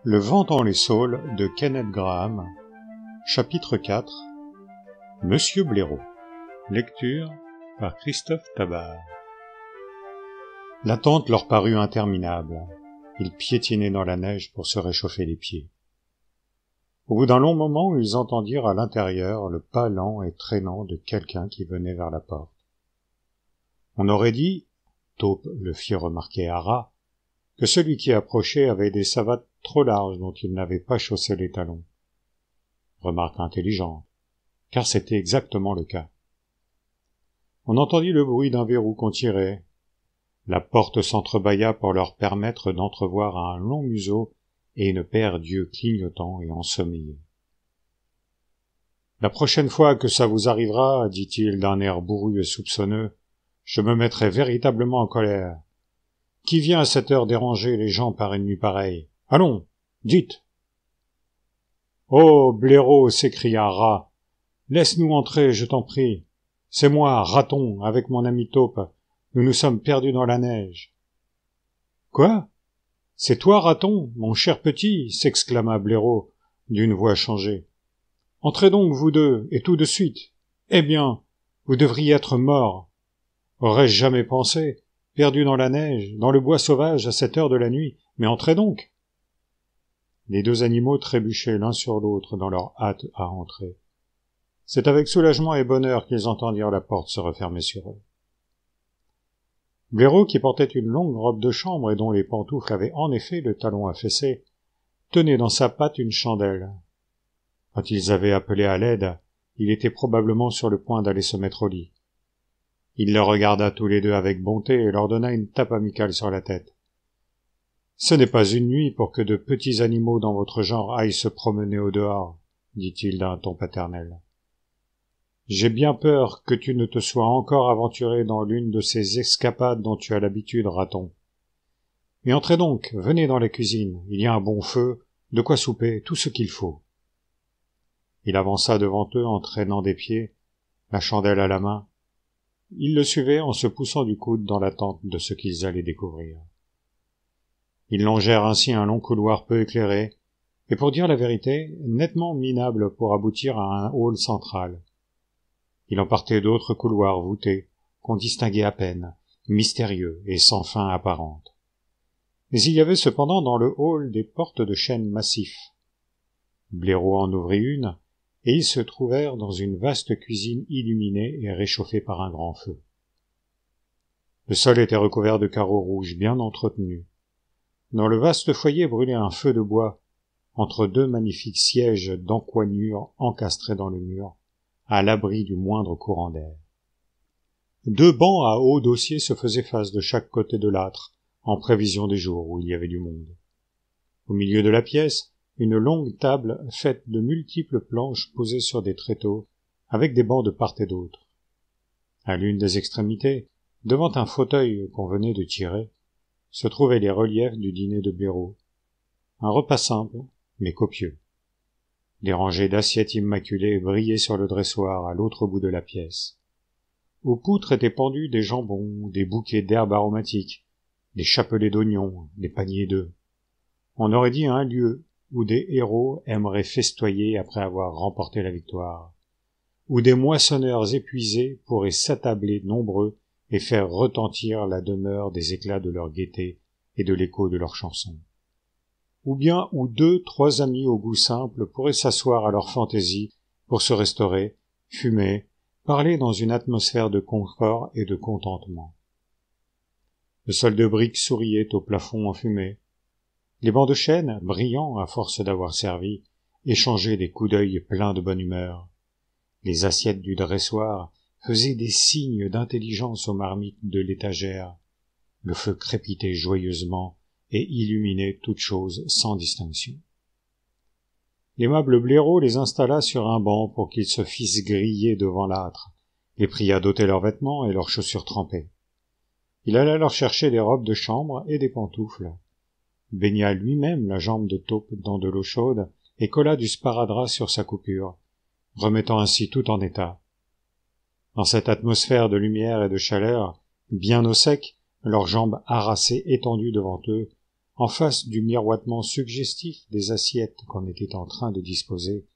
Le vent dans les saules de Kenneth Grahame, chapitre 4. Monsieur Blaireau. Lecture par Christophe Tabar. L'attente leur parut interminable. Ils piétinaient dans la neige pour se réchauffer les pieds. Au bout d'un long moment, ils entendirent à l'intérieur le pas lent et traînant de quelqu'un qui venait vers la porte. On aurait dit, Taupe le fit remarquer à Rat, que celui qui approchait avait des savates trop larges dont il n'avait pas chaussé les talons. Remarque intelligente, car c'était exactement le cas. On entendit le bruit d'un verrou qu'on tirait. La porte s'entrebâilla pour leur permettre d'entrevoir un long museau et une paire d'yeux clignotants et ensommeillés. « La prochaine fois que ça vous arrivera, dit-il d'un air bourru et soupçonneux, je me mettrai véritablement en colère. Qui vient à cette heure déranger les gens par une nuit pareille? Allons, dites! » « Oh, Blaireau, s'écria Rat, laisse-nous entrer, je t'en prie. C'est moi, Raton, avec mon ami Taupe. Nous nous sommes perdus dans la neige. »« Quoi? C'est toi, Raton, mon cher petit » s'exclama Blaireau, d'une voix changée. « Entrez donc, vous deux, et tout de suite. Eh bien, vous devriez être morts. Aurais-je jamais pensé, perdu dans la neige, dans le bois sauvage à cette heure de la nuit, mais entrez donc. » Les deux animaux trébuchaient l'un sur l'autre dans leur hâte à entrer. C'est avec soulagement et bonheur qu'ils entendirent la porte se refermer sur eux. Blaireau, qui portait une longue robe de chambre et dont les pantoufles avaient en effet le talon affaissé, tenait dans sa patte une chandelle. Quand ils avaient appelé à l'aide, il était probablement sur le point d'aller se mettre au lit. Il les regarda tous les deux avec bonté et leur donna une tape amicale sur la tête. « Ce n'est pas une nuit pour que de petits animaux dans votre genre aillent se promener au dehors, » dit-il d'un ton paternel. « J'ai bien peur que tu ne te sois encore aventuré dans l'une de ces escapades dont tu as l'habitude, Raton. Mais entrez donc, venez dans la cuisine, il y a un bon feu, de quoi souper, tout ce qu'il faut. » Il avança devant eux en traînant des pieds, la chandelle à la main. Ils le suivaient en se poussant du coude dans l'attente de ce qu'ils allaient découvrir. Ils longèrent ainsi un long couloir peu éclairé, et pour dire la vérité, nettement minable pour aboutir à un hall central. Il en partait d'autres couloirs voûtés, qu'on distinguait à peine, mystérieux et sans fin apparente. Mais il y avait cependant dans le hall des portes de chêne massif. Blaireau en ouvrit une, et ils se trouvèrent dans une vaste cuisine illuminée et réchauffée par un grand feu. Le sol était recouvert de carreaux rouges bien entretenus. Dans le vaste foyer brûlait un feu de bois, entre deux magnifiques sièges d'encoignure encastrés dans le mur, à l'abri du moindre courant d'air. Deux bancs à haut dossier se faisaient face de chaque côté de l'âtre, en prévision des jours où il y avait du monde. Au milieu de la pièce, une longue table faite de multiples planches posées sur des tréteaux, avec des bancs de part et d'autre. À l'une des extrémités, devant un fauteuil qu'on venait de tirer, se trouvaient les reliefs du dîner de Blaireau. Un repas simple, mais copieux. Des rangées d'assiettes immaculées brillaient sur le dressoir à l'autre bout de la pièce. Aux poutres étaient pendus des jambons, des bouquets d'herbes aromatiques, des chapelets d'oignons, des paniers d'œufs. On aurait dit un lieu où des héros aimeraient festoyer après avoir remporté la victoire, où des moissonneurs épuisés pourraient s'attabler nombreux et faire retentir la demeure des éclats de leur gaieté et de l'écho de leurs chansons. Ou bien où deux, trois amis au goût simple pourraient s'asseoir à leur fantaisie pour se restaurer, fumer, parler dans une atmosphère de confort et de contentement. Le sol de briques souriait au plafond enfumé. Les bancs de chêne, brillants à force d'avoir servi, échangeaient des coups d'œil pleins de bonne humeur. Les assiettes du dressoir faisaient des signes d'intelligence aux marmites de l'étagère. Le feu crépitait joyeusement et illuminait toutes choses sans distinction. L'aimable Blaireau les installa sur un banc pour qu'ils se fissent griller devant l'âtre, les pria d'ôter leurs vêtements et leurs chaussures trempées. Il alla leur chercher des robes de chambre et des pantoufles, baigna lui-même la jambe de Taupe dans de l'eau chaude et colla du sparadrap sur sa coupure, remettant ainsi tout en état. Dans cette atmosphère de lumière et de chaleur, bien au sec, leurs jambes harassées étendues devant eux, en face du miroitement suggestif des assiettes qu'on était en train de disposer,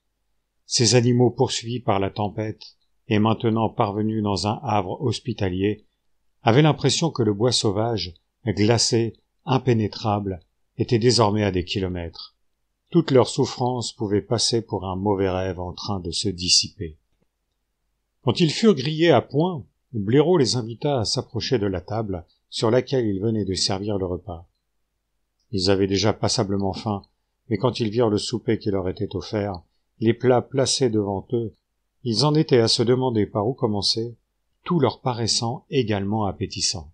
ces animaux poursuivis par la tempête et maintenant parvenus dans un havre hospitalier avaient l'impression que le bois sauvage, glacé, impénétrable, était désormais à des kilomètres. Toute leur souffrance pouvait passer pour un mauvais rêve en train de se dissiper. Quand ils furent grillés à point, Blaireau les invita à s'approcher de la table sur laquelle il venait de servir le repas. Ils avaient déjà passablement faim, mais quand ils virent le souper qui leur était offert, les plats placés devant eux, ils en étaient à se demander par où commencer, tout leur paraissant également appétissant.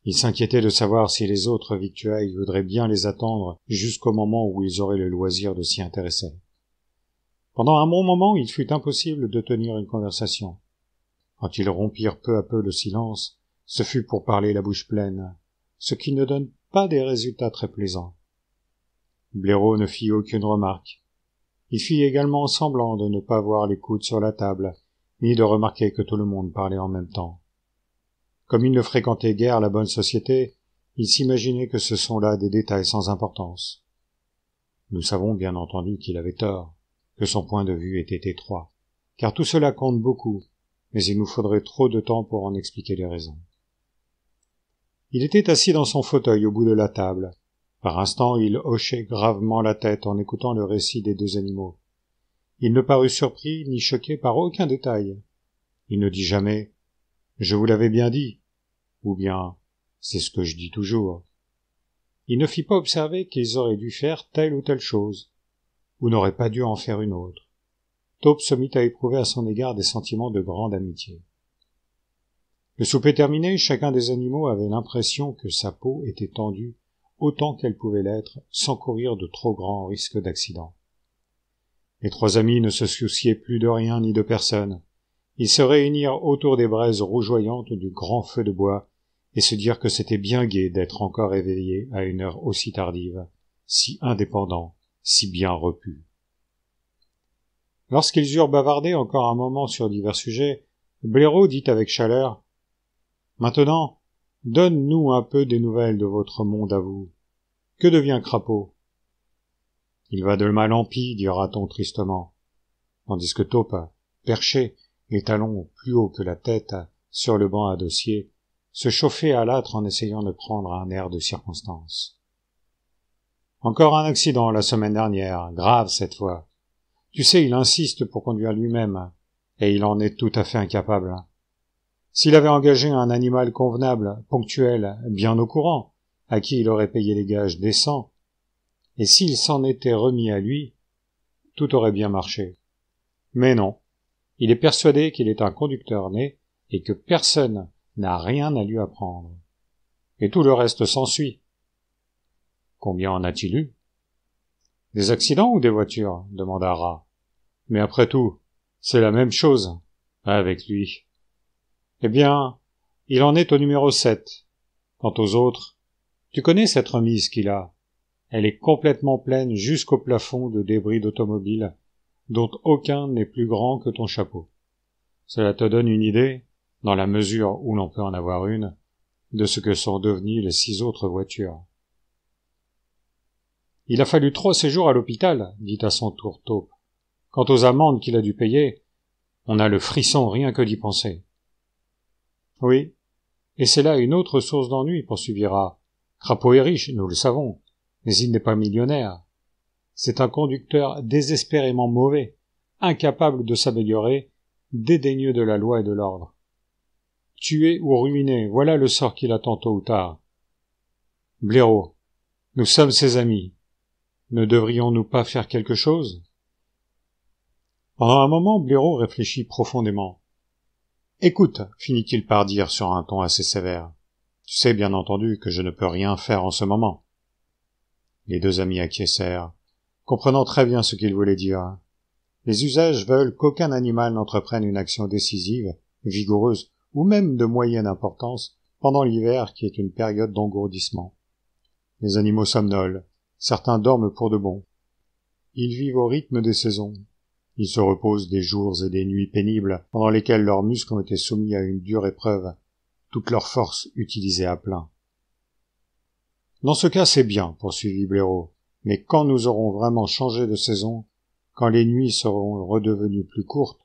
Ils s'inquiétaient de savoir si les autres victuailles voudraient bien les attendre jusqu'au moment où ils auraient le loisir de s'y intéresser. Pendant un bon moment, il fut impossible de tenir une conversation. Quand ils rompirent peu à peu le silence, ce fut pour parler la bouche pleine, ce qui ne donne pas des résultats très plaisants. Blaireau ne fit aucune remarque. Il fit également semblant de ne pas voir les coudes sur la table, ni de remarquer que tout le monde parlait en même temps. Comme il ne fréquentait guère la bonne société, il s'imaginait que ce sont là des détails sans importance. Nous savons bien entendu qu'il avait tort, que son point de vue était étroit, car tout cela compte beaucoup, mais il nous faudrait trop de temps pour en expliquer les raisons. Il était assis dans son fauteuil au bout de la table. Par instants, il hochait gravement la tête en écoutant le récit des deux animaux. Il ne parut surpris ni choqué par aucun détail. Il ne dit jamais « Je vous l'avais bien dit » ou bien « C'est ce que je dis toujours ». Il ne fit pas observer qu'ils auraient dû faire telle ou telle chose, ou n'auraient pas dû en faire une autre. Taupe se mit à éprouver à son égard des sentiments de grande amitié. Le souper terminé, chacun des animaux avait l'impression que sa peau était tendue autant qu'elle pouvait l'être, sans courir de trop grands risques d'accident. Les trois amis ne se souciaient plus de rien ni de personne. Ils se réunirent autour des braises rougeoyantes du grand feu de bois et se dirent que c'était bien gai d'être encore éveillés à une heure aussi tardive, si indépendants, si bien repus. Lorsqu'ils eurent bavardé encore un moment sur divers sujets, Blaireau dit avec chaleur « Maintenant, donne-nous un peu des nouvelles de votre monde à vous. Que devient Crapaud ?»« Il va de mal en pis, dira-t-on tristement. » Tandis que Taupe, perché, les talons plus haut que la tête, sur le banc à dossier, se chauffait à l'âtre en essayant de prendre un air de circonstance. « Encore un accident la semaine dernière, grave cette fois. Tu sais, il insiste pour conduire lui-même, et il en est tout à fait incapable. S'il avait engagé un animal convenable, ponctuel, bien au courant, à qui il aurait payé les gages décents, et s'il s'en était remis à lui, tout aurait bien marché. Mais non, il est persuadé qu'il est un conducteur né, et que personne n'a rien à lui apprendre. Et tout le reste s'ensuit. Combien en a-t-il eu? Des accidents ou des voitures? Demanda Rat. Mais après tout, c'est la même chose, avec lui. Eh bien, il en est au numéro 7. Quant aux autres, tu connais cette remise qu'il a. Elle est complètement pleine jusqu'au plafond de débris d'automobiles, dont aucun n'est plus grand que ton chapeau. Cela te donne une idée, dans la mesure où l'on peut en avoir une, de ce que sont devenues les 6 autres voitures. Il a fallu 3 séjours à l'hôpital, dit à son tour Taupe. Quant aux amendes qu'il a dû payer, on a le frisson rien que d'y penser. Oui, et c'est là une autre source d'ennui, poursuivit Rat. Crapaud est riche, nous le savons, mais il n'est pas millionnaire. C'est un conducteur désespérément mauvais, incapable de s'améliorer, dédaigneux de la loi et de l'ordre. Tuer ou ruiner, voilà le sort qu'il attend tôt ou tard. Blaireau, nous sommes ses amis. Ne devrions-nous pas faire quelque chose? Pendant un moment, Blaireau réfléchit profondément. « Écoute, finit-il par dire sur un ton assez sévère, tu sais bien entendu que je ne peux rien faire en ce moment. » Les deux amis acquiescèrent, comprenant très bien ce qu'il voulait dire. Les usages veulent qu'aucun animal n'entreprenne une action décisive, vigoureuse, ou même de moyenne importance, pendant l'hiver qui est une période d'engourdissement. Les animaux somnolent, certains dorment pour de bon. Ils vivent au rythme des saisons. Ils se reposent des jours et des nuits pénibles pendant lesquels leurs muscles ont été soumis à une dure épreuve, toute leur force utilisée à plein. Dans ce cas, c'est bien, poursuivit Blaireau. Mais quand nous aurons vraiment changé de saison, quand les nuits seront redevenues plus courtes,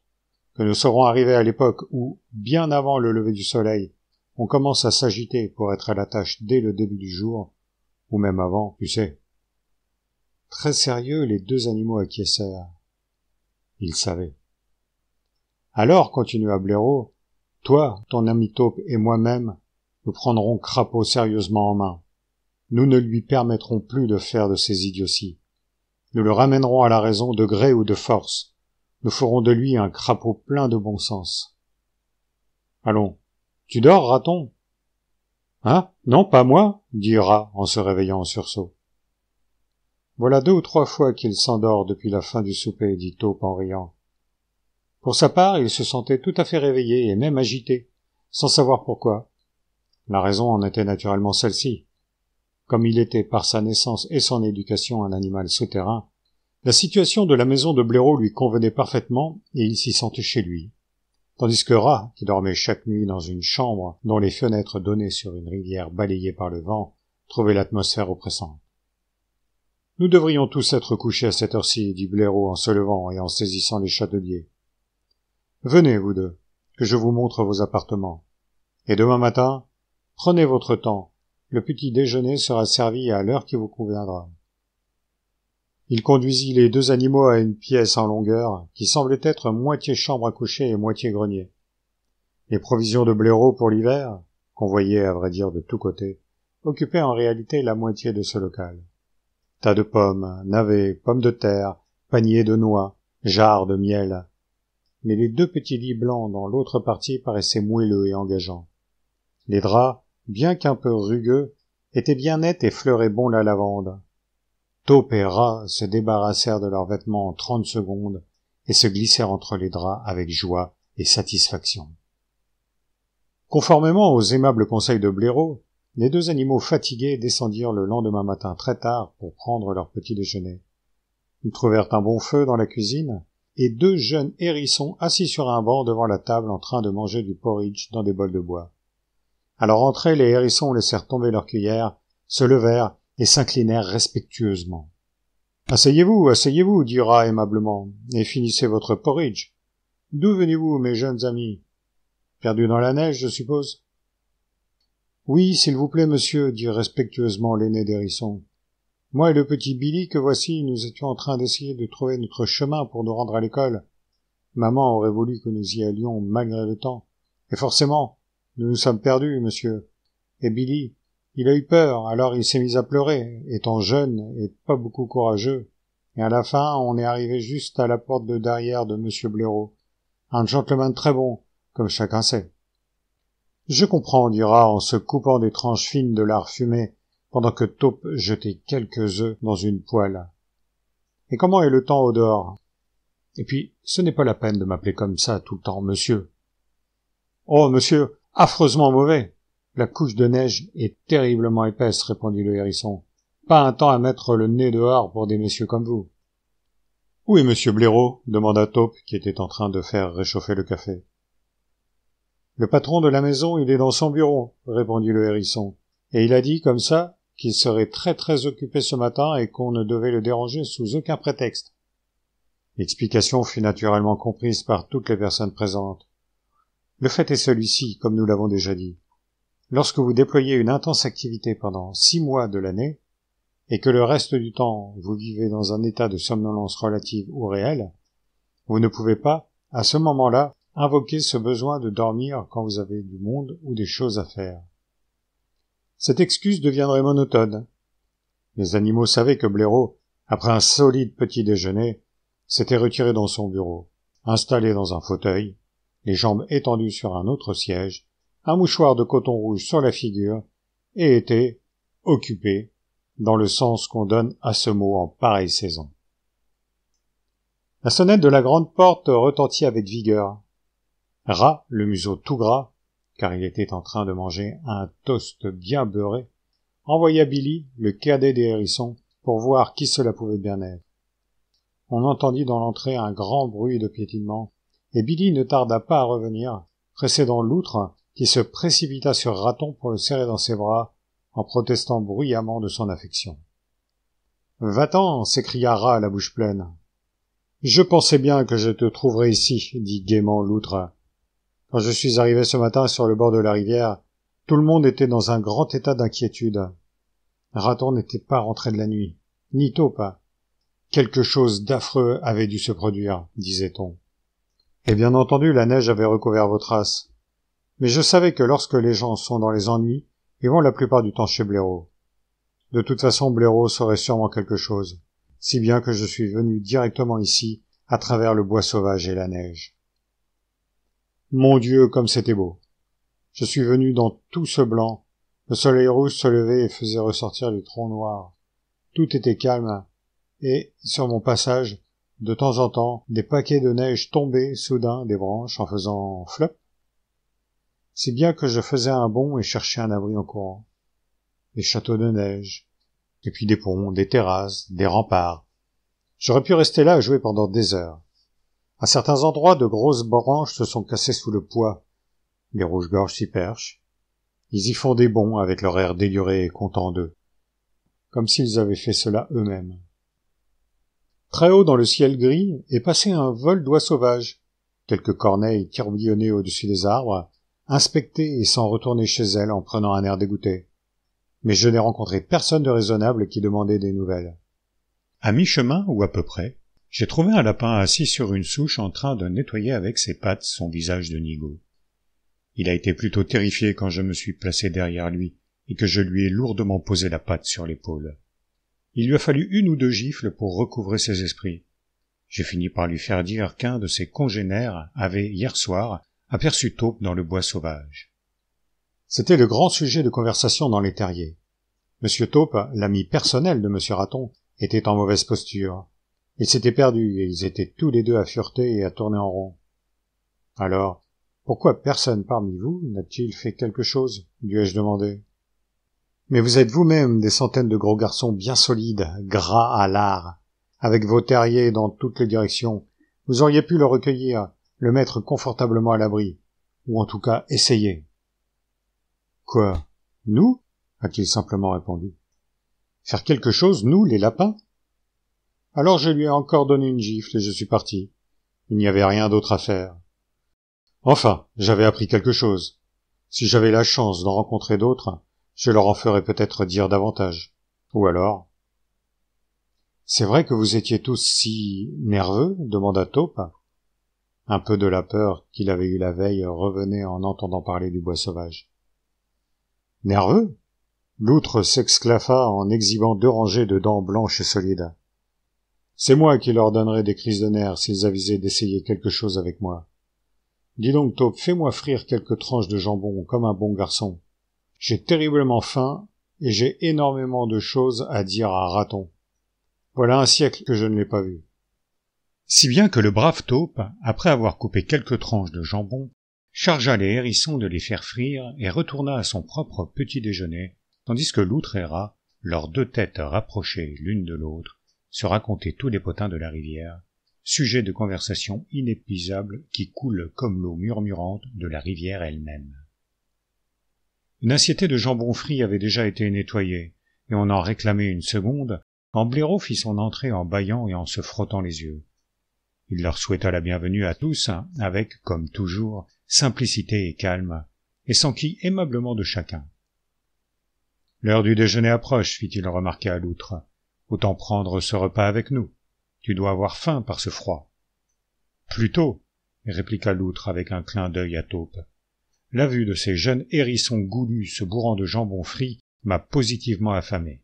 que nous serons arrivés à l'époque où, bien avant le lever du soleil, on commence à s'agiter pour être à la tâche dès le début du jour, ou même avant, tu sais. Très sérieux, les deux animaux acquiescèrent. Ils savaient. Alors, continua Blaireau, toi, ton ami Taupe et moi-même, nous prendrons Crapaud sérieusement en main. Nous ne lui permettrons plus de faire de ces idioties. Nous le ramènerons à la raison de gré ou de force. Nous ferons de lui un crapaud plein de bon sens. Allons, tu dors, raton? Hein? Non, pas moi, dit Rat en se réveillant en sursaut. Voilà 2 ou 3 fois qu'il s'endort depuis la fin du souper, dit Taupe en riant. Pour sa part, il se sentait tout à fait réveillé et même agité, sans savoir pourquoi. La raison en était naturellement celle-ci. Comme il était par sa naissance et son éducation un animal souterrain, la situation de la maison de Blaireau lui convenait parfaitement et il s'y sentait chez lui. Tandis que Rat, qui dormait chaque nuit dans une chambre dont les fenêtres donnaient sur une rivière balayée par le vent, trouvait l'atmosphère oppressante. « Nous devrions tous être couchés à cette heure-ci, dit Blaireau en se levant et en saisissant les chateliers. Venez, vous deux, que je vous montre vos appartements. Et demain matin, prenez votre temps. Le petit déjeuner sera servi à l'heure qui vous conviendra. » Il conduisit les 2 animaux à une pièce en longueur, qui semblait être moitié chambre à coucher et moitié grenier. Les provisions de Blaireau pour l'hiver, qu'on voyait à vrai dire de tous côtés, occupaient en réalité la moitié de ce local. Tas de pommes, navets, pommes de terre, paniers de noix, jarres de miel. Mais les 2 petits lits blancs dans l'autre partie paraissaient moelleux et engageants. Les draps, bien qu'un peu rugueux, étaient bien nets et fleuraient bon la lavande. Taupe et Rat se débarrassèrent de leurs vêtements en 30 secondes et se glissèrent entre les draps avec joie et satisfaction. Conformément aux aimables conseils de Blaireau, les 2 animaux fatigués descendirent le lendemain matin très tard pour prendre leur petit déjeuner. Ils trouvèrent un bon feu dans la cuisine et 2 jeunes hérissons assis sur un banc devant la table en train de manger du porridge dans des bols de bois. À leur entrée, les hérissons laissèrent tomber leurs cuillères, se levèrent et s'inclinèrent respectueusement. « Asseyez-vous, dit Rat aimablement, et finissez votre porridge. D'où venez-vous, mes jeunes amis? Perdus dans la neige, je suppose? »« Oui, s'il vous plaît, monsieur, dit respectueusement l'aîné des hérissons. Moi et le petit Billy que voici, nous étions en train d'essayer de trouver notre chemin pour nous rendre à l'école. Maman aurait voulu que nous y allions malgré le temps. Et forcément, nous nous sommes perdus, monsieur. Et Billy, il a eu peur, alors il s'est mis à pleurer, étant jeune et pas beaucoup courageux. Et à la fin, on est arrivé juste à la porte de derrière de monsieur Blaireau. Un gentleman très bon, comme chacun sait. Je comprends, dit Rat en se coupant des tranches fines de lard fumé, pendant que Taupe jetait quelques œufs dans une poêle. Et comment est le temps au dehors? Et puis, ce n'est pas la peine de m'appeler comme ça tout le temps, monsieur. Oh, monsieur, affreusement mauvais. La couche de neige est terriblement épaisse, répondit le hérisson. Pas un temps à mettre le nez dehors pour des messieurs comme vous. Où est monsieur Blaireau? Demanda Taupe, qui était en train de faire réchauffer le café. Le patron de la maison, il est dans son bureau, répondit le hérisson. Et il a dit, comme ça, qu'il serait très très occupé ce matin et qu'on ne devait le déranger sous aucun prétexte. L'explication fut naturellement comprise par toutes les personnes présentes. Le fait est celui-ci, comme nous l'avons déjà dit. Lorsque vous déployez une intense activité pendant 6 mois de l'année, et que le reste du temps vous vivez dans un état de somnolence relative ou réelle, vous ne pouvez pas, à ce moment-là, invoquer ce besoin de dormir quand vous avez du monde ou des choses à faire. Cette excuse deviendrait monotone. Les animaux savaient que Blaireau, après un solide petit déjeuner, s'était retiré dans son bureau, installé dans un fauteuil, les jambes étendues sur un autre siège, un mouchoir de coton rouge sur la figure, et était occupé, dans le sens qu'on donne à ce mot en pareille saison. La sonnette de la grande porte retentit avec vigueur. Rat, le museau tout gras, car il était en train de manger un toast bien beurré, envoya Billy, le cadet des hérissons, pour voir qui cela pouvait bien être. On entendit dans l'entrée un grand bruit de piétinement, et Billy ne tarda pas à revenir, précédant l'outre, qui se précipita sur Raton pour le serrer dans ses bras, en protestant bruyamment de son affection. « Va-t'en » s'écria Rat la bouche pleine. « Je pensais bien que je te trouverais ici, » dit gaiement l'outre. « Quand je suis arrivé ce matin sur le bord de la rivière, tout le monde était dans un grand état d'inquiétude. Raton n'était pas rentré de la nuit, ni Taupe. Quelque chose d'affreux avait dû se produire, disait-on. Et bien entendu, la neige avait recouvert vos traces. Mais je savais que lorsque les gens sont dans les ennuis, ils vont la plupart du temps chez Blaireau. De toute façon, Blaireau saurait sûrement quelque chose, si bien que je suis venu directement ici, à travers le bois sauvage et la neige. Mon Dieu, comme c'était beau! Je suis venu dans tout ce blanc. Le soleil rouge se levait et faisait ressortir les troncs noirs. Tout était calme, et, sur mon passage, de temps en temps, des paquets de neige tombaient soudain des branches en faisant flop. Si bien que je faisais un bond et cherchais un abri en courant. Des châteaux de neige, et puis des ponts, des terrasses, des remparts. J'aurais pu rester là à jouer pendant des heures. À certains endroits, de grosses branches se sont cassées sous le poids. Les rouges-gorges s'y perchent. Ils y font des bonds avec leur air déluré et content d'eux, comme s'ils avaient fait cela eux-mêmes. Très haut dans le ciel gris est passé un vol d'oies sauvages. Quelques corneilles tourbillonnaient au-dessus des arbres, inspectaient et s'en retournaient chez elles en prenant un air dégoûté. Mais je n'ai rencontré personne de raisonnable qui demandait des nouvelles. À mi-chemin, ou à peu près, j'ai trouvé un lapin assis sur une souche en train de nettoyer avec ses pattes son visage de nigaud. Il a été plutôt terrifié quand je me suis placé derrière lui et que je lui ai lourdement posé la patte sur l'épaule. Il lui a fallu 1 ou 2 gifles pour recouvrer ses esprits. J'ai fini par lui faire dire qu'un de ses congénères avait, hier soir, aperçu Taupe dans le bois sauvage. C'était le grand sujet de conversation dans les terriers. Monsieur Taupe, l'ami personnel de Monsieur Raton, était en mauvaise posture. Ils s'étaient perdus et ils étaient tous les deux à fureter et à tourner en rond. Alors, pourquoi personne parmi vous n'a-t-il fait quelque chose? Lui ai-je demandé. Mais vous êtes vous-même des centaines de gros garçons bien solides, gras à lard, avec vos terriers dans toutes les directions. Vous auriez pu le recueillir, le mettre confortablement à l'abri, ou en tout cas essayer. Quoi? Nous? A-t-il simplement répondu. Faire quelque chose, nous, les lapins? Alors je lui ai encore donné une gifle et je suis parti. Il n'y avait rien d'autre à faire. Enfin, j'avais appris quelque chose. Si j'avais la chance d'en rencontrer d'autres, je leur en ferais peut-être dire davantage. Ou alors... C'est vrai que vous étiez tous si nerveux? Demanda Taupe. Un peu de la peur qu'il avait eue la veille revenait en entendant parler du bois sauvage. Nerveux? L'outre s'exclaffa en exhibant 2 rangées de dents blanches et solides. C'est moi qui leur donnerais des crises de nerfs s'ils avisaient d'essayer quelque chose avec moi. Dis donc, Taupe, fais-moi frire quelques tranches de jambon comme un bon garçon. J'ai terriblement faim et j'ai énormément de choses à dire à Raton. Voilà un siècle que je ne l'ai pas vu. Si bien que le brave Taupe, après avoir coupé quelques tranches de jambon, chargea les hérissons de les faire frire et retourna à son propre petit déjeuner, tandis que l'outre et Rat, leurs 2 têtes rapprochées l'une de l'autre, se racontaient tous les potins de la rivière, sujet de conversation inépuisable qui coule comme l'eau murmurante de la rivière elle-même. Une assiette de jambon frit avait déjà été nettoyée, et on en réclamait une seconde, quand Blaireau fit son entrée en bâillant et en se frottant les yeux. Il leur souhaita la bienvenue à tous, avec, comme toujours, simplicité et calme, et s'enquit aimablement de chacun. « L'heure du déjeuner approche, fit-il remarquer à l'outre. Autant prendre ce repas avec nous. Tu dois avoir faim par ce froid. »« Plutôt, » répliqua l'outre avec un clin d'œil à Taupe. « La vue de ces jeunes hérissons goulus se bourrant de jambon frit m'a positivement affamé. »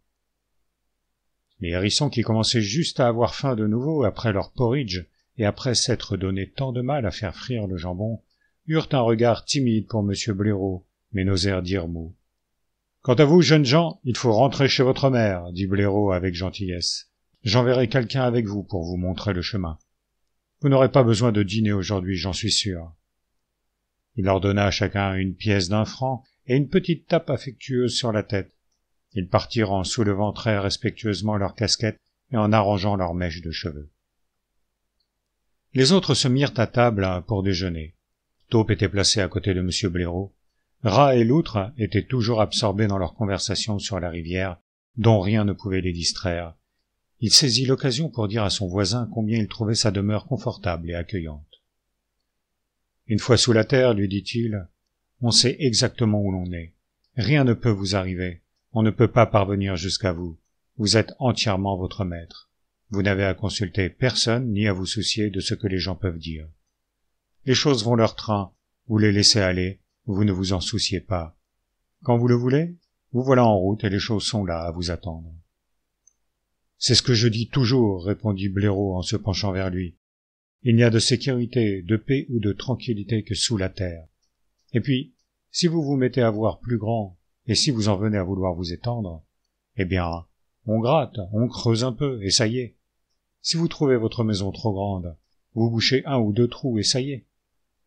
Les hérissons qui commençaient juste à avoir faim de nouveau après leur porridge et après s'être donné tant de mal à faire frire le jambon, eurent un regard timide pour M. Blaireau, mais n'osèrent dire mot. « Quant à vous, jeunes gens, il faut rentrer chez votre mère, dit Blaireau avec gentillesse. J'enverrai quelqu'un avec vous pour vous montrer le chemin. Vous n'aurez pas besoin de dîner aujourd'hui, j'en suis sûr. » Il leur donna à chacun une pièce d'1 franc et une petite tape affectueuse sur la tête. Ils partirent en soulevant très respectueusement leurs casquettes et en arrangeant leurs mèches de cheveux. Les autres se mirent à table pour déjeuner. Taupe était placé à côté de M. Blaireau. Rat et Loutre étaient toujours absorbés dans leur conversation sur la rivière, dont rien ne pouvait les distraire. Il saisit l'occasion pour dire à son voisin combien il trouvait sa demeure confortable et accueillante. « Une fois sous la terre, lui dit-il, on sait exactement où l'on est. Rien ne peut vous arriver. On ne peut pas parvenir jusqu'à vous. Vous êtes entièrement votre maître. Vous n'avez à consulter personne ni à vous soucier de ce que les gens peuvent dire. Les choses vont leur train, vous les laissez aller, vous ne vous en souciez pas. Quand vous le voulez, vous voilà en route et les choses sont là à vous attendre. » « C'est ce que je dis toujours, répondit Blaireau en se penchant vers lui. Il n'y a de sécurité, de paix ou de tranquillité que sous la terre. Et puis, si vous vous mettez à voir plus grand, et si vous en venez à vouloir vous étendre, eh bien, on gratte, on creuse un peu, et ça y est. Si vous trouvez votre maison trop grande, vous bouchez 1 ou 2 trous, et ça y est.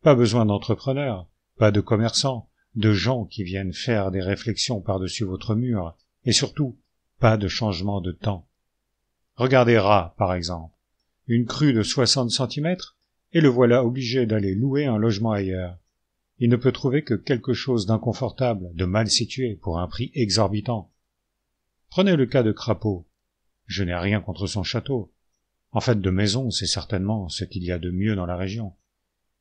Pas besoin d'entrepreneurs, pas de commerçants, de gens qui viennent faire des réflexions par-dessus votre mur, et surtout, pas de changement de temps. Regardez Rat, par exemple. Une crue de 60 centimètres, et le voilà obligé d'aller louer un logement ailleurs. Il ne peut trouver que quelque chose d'inconfortable, de mal situé, pour un prix exorbitant. Prenez le cas de Crapaud. Je n'ai rien contre son château. En fait, de maison, c'est certainement ce qu'il y a de mieux dans la région.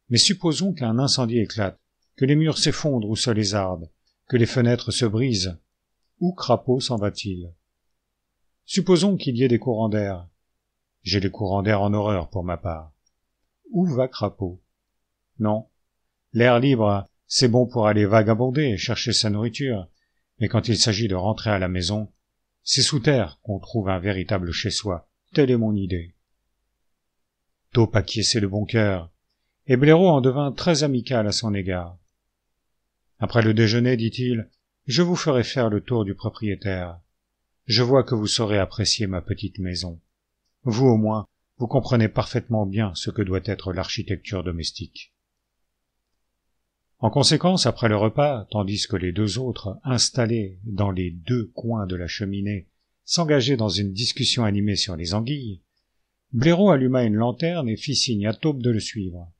Mais supposons qu'un incendie éclate, que les murs s'effondrent ou se lézardent, que les fenêtres se brisent. Où Crapaud s'en va-t-il ? Supposons qu'il y ait des courants d'air. J'ai les courants d'air en horreur pour ma part. Où va Crapaud ? Non. L'air libre, c'est bon pour aller vagabonder et chercher sa nourriture, mais quand il s'agit de rentrer à la maison, c'est sous terre qu'on trouve un véritable chez-soi. Telle est mon idée. Taupe acquiesçait de bon cœur, et Blaireau en devint très amical à son égard. Après le déjeuner, dit-il, je vous ferai faire le tour du propriétaire. Je vois que vous saurez apprécier ma petite maison. Vous, au moins, vous comprenez parfaitement bien ce que doit être l'architecture domestique. En conséquence, après le repas, tandis que les 2 autres, installés dans les 2 coins de la cheminée, s'engageaient dans une discussion animée sur les anguilles, Blaireau alluma une lanterne et fit signe à Taupe de le suivre.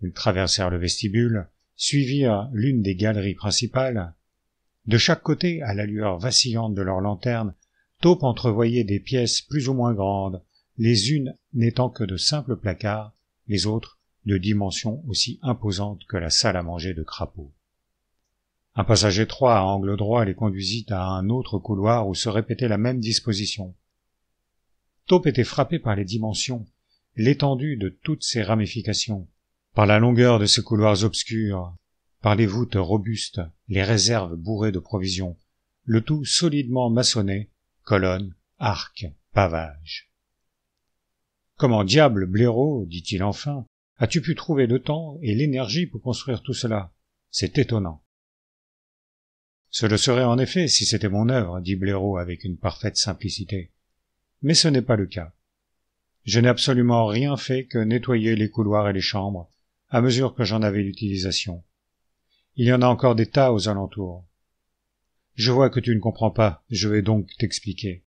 Ils traversèrent le vestibule, suivirent l'une des galeries principales. De chaque côté, à la lueur vacillante de leur lanterne, Taupe entrevoyait des pièces plus ou moins grandes, les unes n'étant que de simples placards, les autres de dimensions aussi imposantes que la salle à manger de Crapaud. Un passage étroit à angle droit les conduisit à un autre couloir où se répétait la même disposition. Taupe était frappé par les dimensions, l'étendue de toutes ces ramifications, par la longueur de ces couloirs obscurs, par les voûtes robustes, les réserves bourrées de provisions, le tout solidement maçonné, colonnes, arcs, pavages. « Comment diable, Blaireau, dit-il enfin, as-tu pu trouver le temps et l'énergie pour construire tout cela ? C'est étonnant. »« Ce le serait en effet si c'était mon œuvre, dit Blaireau avec une parfaite simplicité. Mais ce n'est pas le cas. Je n'ai absolument rien fait que nettoyer les couloirs et les chambres, à mesure que j'en avais l'utilisation. Il y en a encore des tas aux alentours. Je vois que tu ne comprends pas, je vais donc t'expliquer.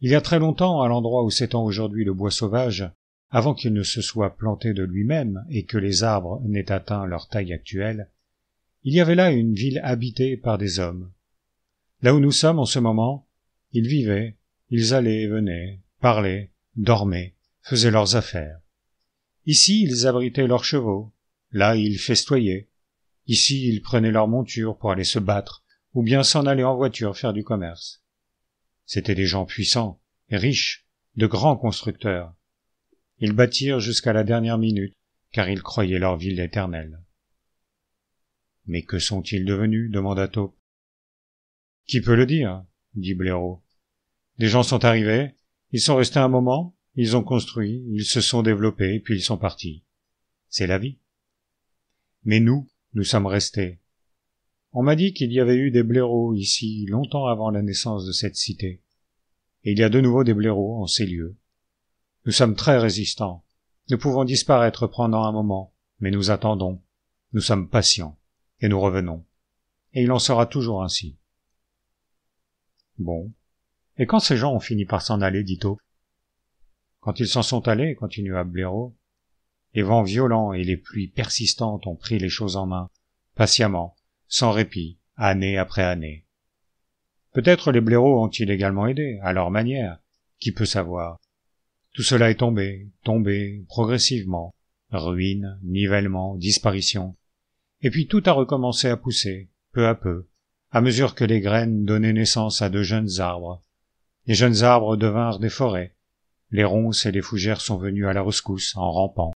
Il y a très longtemps, à l'endroit où s'étend aujourd'hui le bois sauvage, avant qu'il ne se soit planté de lui-même et que les arbres n'aient atteint leur taille actuelle, il y avait là une ville habitée par des hommes. Là où nous sommes en ce moment, ils vivaient, ils allaient et venaient, parlaient, dormaient, faisaient leurs affaires. Ici, ils abritaient leurs chevaux, là, ils festoyaient. Ici, ils prenaient leur monture pour aller se battre, ou bien s'en aller en voiture faire du commerce. C'étaient des gens puissants, riches, de grands constructeurs. Ils bâtirent jusqu'à la dernière minute, car ils croyaient leur ville éternelle. « Mais que sont-ils devenus » demanda Taupe. « Qui peut le dire ?» dit Blaireau. « Des gens sont arrivés, ils sont restés un moment, ils ont construit, ils se sont développés, puis ils sont partis. C'est la vie. Mais nous sommes restés. On m'a dit qu'il y avait eu des blaireaux ici longtemps avant la naissance de cette cité. Et il y a de nouveau des blaireaux en ces lieux. Nous sommes très résistants. Nous pouvons disparaître pendant un moment, mais nous attendons. Nous sommes patients. Et nous revenons. Et il en sera toujours ainsi. » Bon. Et quand ces gens ont fini par s'en aller, dit Taupe ? Quand ils s'en sont allés, continua Blaireau, les vents violents et les pluies persistantes ont pris les choses en main, patiemment, sans répit, année après année. Peut-être les blaireaux ont-ils également aidé, à leur manière, qui peut savoir. Tout cela est tombé, progressivement. Ruine, nivellement, disparition. Et puis tout a recommencé à pousser, peu à peu, à mesure que les graines donnaient naissance à de jeunes arbres. Les jeunes arbres devinrent des forêts. Les ronces et les fougères sont venues à la rescousse, en rampant.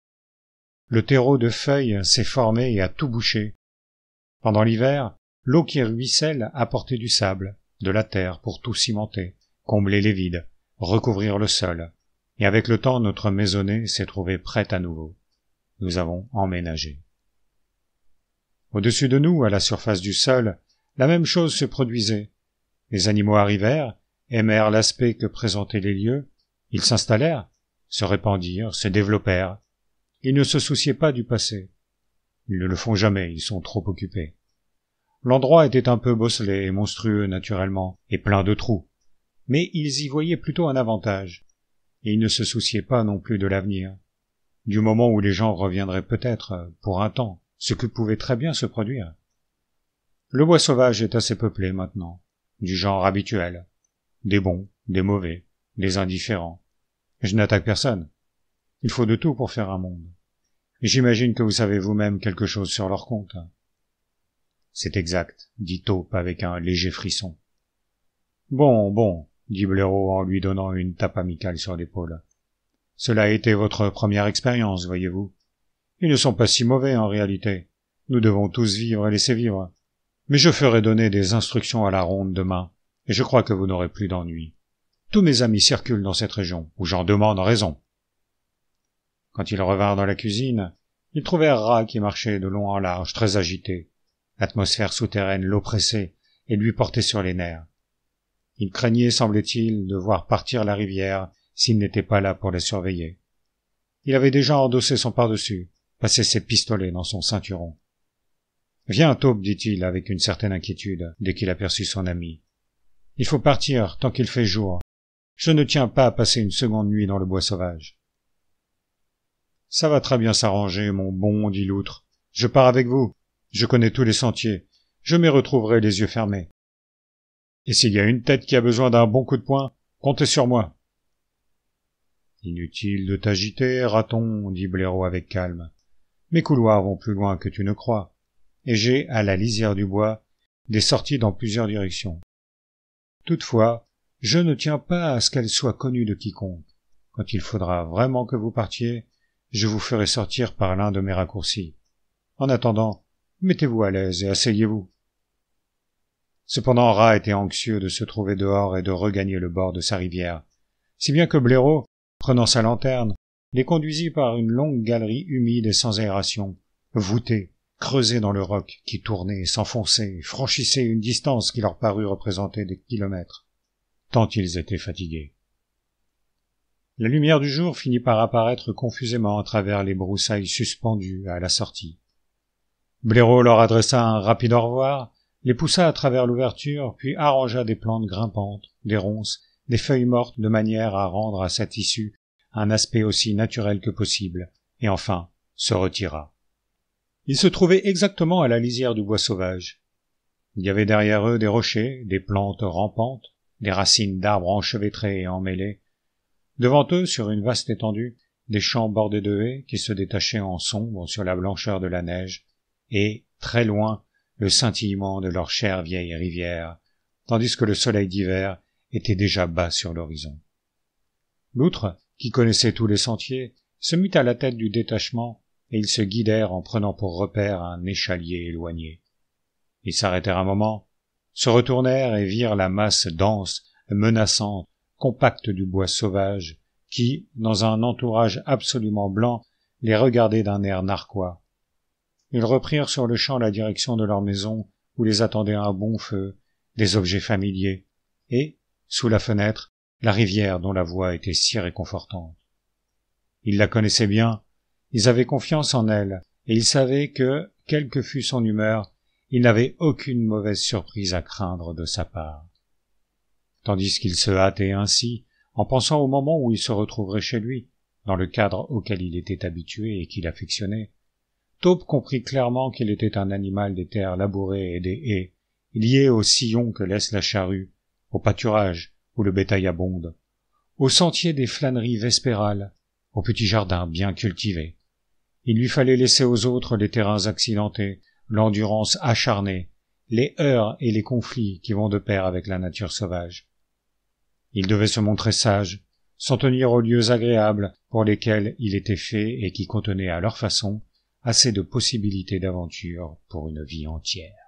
Le terreau de feuilles s'est formé et a tout bouché. Pendant l'hiver, l'eau qui ruisselle apportait du sable, de la terre pour tout cimenter, combler les vides, recouvrir le sol. Et avec le temps, notre maisonnée s'est trouvée prête à nouveau. Nous avons emménagé. Au-dessus de nous, à la surface du sol, la même chose se produisait. Les animaux arrivèrent, aimèrent l'aspect que présentaient les lieux, ils s'installèrent, se répandirent, se développèrent. Ils ne se souciaient pas du passé. Ils ne le font jamais, ils sont trop occupés. L'endroit était un peu bosselé et monstrueux naturellement, et plein de trous. Mais ils y voyaient plutôt un avantage. Et ils ne se souciaient pas non plus de l'avenir. Du moment où les gens reviendraient peut-être, pour un temps, ce qui pouvait très bien se produire. Le bois sauvage est assez peuplé maintenant, du genre habituel. Des bons, des mauvais, des indifférents. Je n'attaque personne. Il faut de tout pour faire un monde. Et j'imagine que vous savez vous-même quelque chose sur leur compte. C'est exact, dit Taupe avec un léger frisson. Bon, dit Blaireau en lui donnant une tape amicale sur l'épaule. Cela a été votre première expérience, voyez-vous. Ils ne sont pas si mauvais en réalité. Nous devons tous vivre et laisser vivre. Mais je ferai donner des instructions à la ronde demain, et je crois que vous n'aurez plus d'ennui. Tous mes amis circulent dans cette région, où j'en demande raison. Quand ils revinrent dans la cuisine, ils trouvèrent Rat qui marchait de long en large, très agité. L'atmosphère souterraine l'oppressait et lui portait sur les nerfs. Il craignait, semblait-il, de voir partir la rivière s'il n'était pas là pour la surveiller. Il avait déjà endossé son pardessus, passé ses pistolets dans son ceinturon. « Viens, Taupe, dit-il avec une certaine inquiétude, dès qu'il aperçut son ami. « Il faut partir tant qu'il fait jour. Je ne tiens pas à passer une seconde nuit dans le bois sauvage. »« Ça va très bien s'arranger, mon bon, dit l'outre. Je pars avec vous. Je connais tous les sentiers. Je m'y retrouverai les yeux fermés. Et s'il y a une tête qui a besoin d'un bon coup de poing, comptez sur moi. » « Inutile de t'agiter, raton, dit Blaireau avec calme. Mes couloirs vont plus loin que tu ne crois, et j'ai, à la lisière du bois, des sorties dans plusieurs directions. Toutefois, je ne tiens pas à ce qu'elles soient connues de quiconque. Quand il faudra vraiment que vous partiez, je vous ferai sortir par l'un de mes raccourcis. En attendant, mettez-vous à l'aise et asseyez-vous. Cependant, Rat était anxieux de se trouver dehors et de regagner le bord de sa rivière, si bien que Blaireau, prenant sa lanterne, les conduisit par une longue galerie humide et sans aération, voûtée, creusée dans le roc, qui tournait, s'enfonçait, franchissait une distance qui leur parut représenter des kilomètres, tant ils étaient fatigués. La lumière du jour finit par apparaître confusément à travers les broussailles suspendues à la sortie. Blaireau leur adressa un rapide au revoir, les poussa à travers l'ouverture, puis arrangea des plantes grimpantes, des ronces, des feuilles mortes de manière à rendre à cette issue un aspect aussi naturel que possible, et enfin se retira. Ils se trouvaient exactement à la lisière du bois sauvage. Il y avait derrière eux des rochers, des plantes rampantes, des racines d'arbres enchevêtrées et emmêlées. Devant eux, sur une vaste étendue, des champs bordés de haies qui se détachaient en sombre sur la blancheur de la neige, et, très loin, le scintillement de leur chère vieille rivière, tandis que le soleil d'hiver était déjà bas sur l'horizon. L'outre, qui connaissait tous les sentiers, se mit à la tête du détachement, et ils se guidèrent en prenant pour repère un échalier éloigné. Ils s'arrêtèrent un moment, se retournèrent et virent la masse dense, menaçante, compacte du bois sauvage, qui, dans un entourage absolument blanc, les regardait d'un air narquois. Ils reprirent sur le champ la direction de leur maison, où les attendait un bon feu, des objets familiers, et, sous la fenêtre, la rivière dont la voix était si réconfortante. Ils la connaissaient bien, ils avaient confiance en elle, et ils savaient que, quelle que fût son humeur, il n'avait aucune mauvaise surprise à craindre de sa part. Tandis qu'il se hâtait ainsi, en pensant au moment où il se retrouverait chez lui, dans le cadre auquel il était habitué et qu'il affectionnait, Taupe comprit clairement qu'il était un animal des terres labourées et des haies, lié aux sillons que laisse la charrue, au pâturage où le bétail abonde, aux sentiers des flâneries vespérales, aux petits jardins bien cultivés. Il lui fallait laisser aux autres les terrains accidentés, l'endurance acharnée, les heurts et les conflits qui vont de pair avec la nature sauvage. Il devait se montrer sage, s'en tenir aux lieux agréables pour lesquels il était fait et qui contenaient à leur façon assez de possibilités d'aventure pour une vie entière.